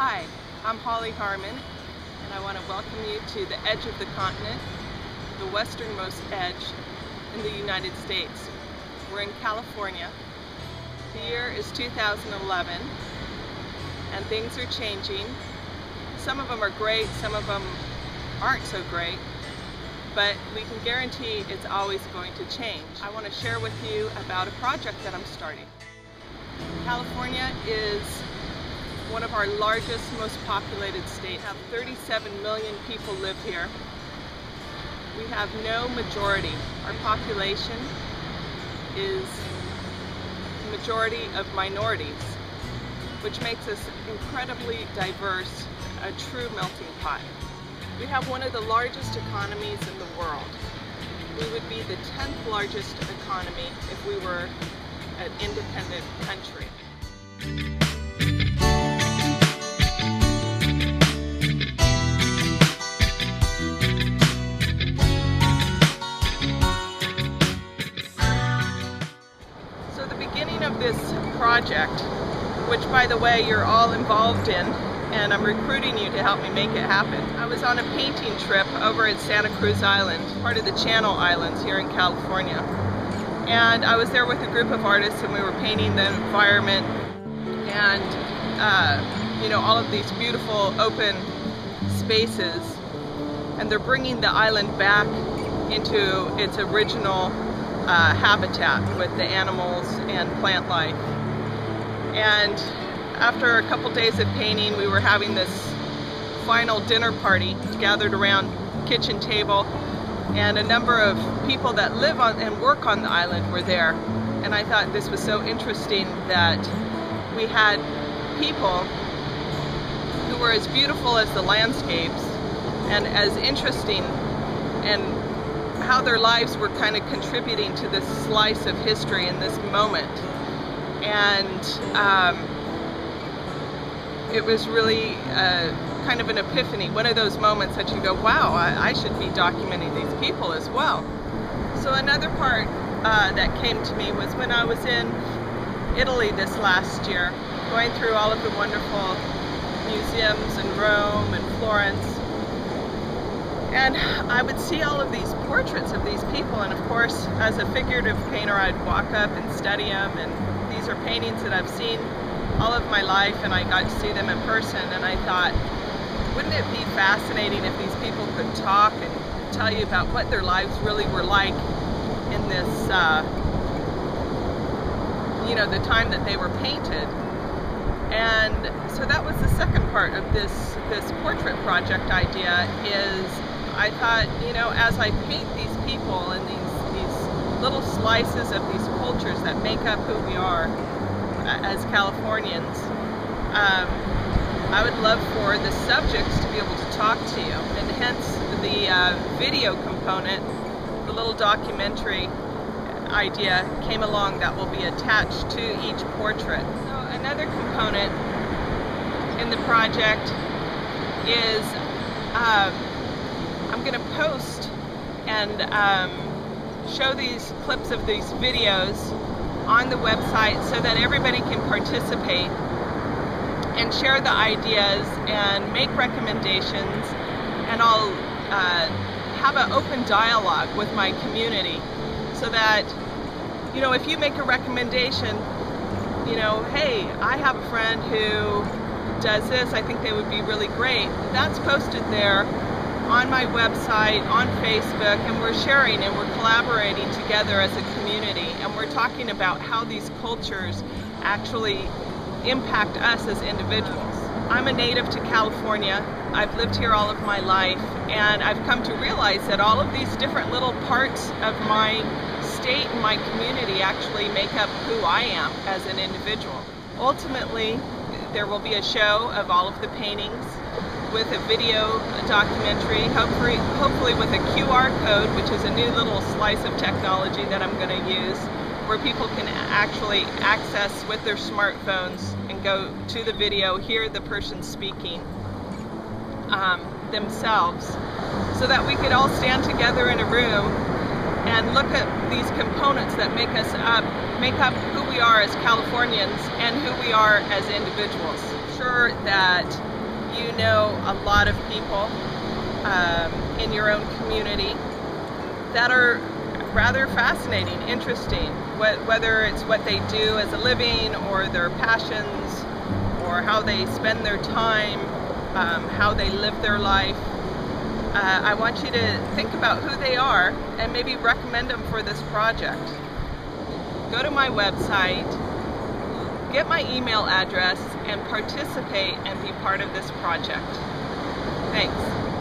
Hi, I'm Holli Harmon, and I want to welcome you to the edge of the continent, the westernmost edge in the United States. We're in California. The year is 2011, and things are changing. Some of them are great, some of them aren't so great, but we can guarantee it's always going to change. I want to share with you about a project that I'm starting. California is one of our largest, most populated states. We have 37 million people live here. We have no majority. Our population is the majority of minorities, which makes us incredibly diverse, a true melting pot. We have one of the largest economies in the world. We would be the 10th largest economy if we were an independent country. Of this project, which by the way you're all involved in, and I'm recruiting you to help me make it happen. I was on a painting trip over at Santa Cruz Island, part of the Channel Islands here in California, and I was there with a group of artists and we were painting the environment and you know, all of these beautiful open spaces, and they're bringing the island back into its original habitat with the animals and plant life. And after a couple days of painting, we were having this final dinner party gathered around the kitchen table, and a number of people that live on and work on the island were there. And I thought this was so interesting that we had people who were as beautiful as the landscapes and as interesting, and how their lives were kind of contributing to this slice of history in this moment. And it was really kind of an epiphany, one of those moments that you go, wow, I should be documenting these people as well. So another part that came to me was when I was in Italy this last year, going through all of the wonderful museums in Rome and Florence. And I would see all of these portraits of these people, and of course, as a figurative painter, I'd walk up and study them, and these are paintings that I've seen all of my life, and I got to see them in person, and I thought, wouldn't it be fascinating if these people could talk and tell you about what their lives really were like in this, you know, the time that they were painted. And so that was the second part of this portrait project idea. Is I thought, you know, as I paint these people and these little slices of these cultures that make up who we are as Californians, I would love for the subjects to be able to talk to you, and hence the video component, the little documentary idea came along that will be attached to each portrait. So another component in the project is I'm going to post and show these clips of these videos on the website so that everybody can participate and share the ideas and make recommendations, and I'll have an open dialogue with my community so that, you know, if you make a recommendation, you know, hey, I have a friend who does this, I think they would be really great. That's posted there on my website, on Facebook, and we're sharing and we're collaborating together as a community, and we're talking about how these cultures actually impact us as individuals. I'm a native to California. I've lived here all of my life, and I've come to realize that all of these different little parts of my state and my community actually make up who I am as an individual. Ultimately, there will be a show of all of the paintings with a video documentary, hopefully with a QR code, which is a new little slice of technology that I'm going to use, where people can actually access with their smartphones and go to the video, hear the person speaking themselves, so that we could all stand together in a room and look at these components that make up who we are as Californians and who we are as individuals. I'm sure that you know a lot of people in your own community that are rather fascinating, interesting, whether it's what they do as a living or their passions or how they spend their time, how they live their life. I want you to think about who they are and maybe recommend them for this project. Go to my website, get my email address, and participate and be part of this project. Thanks.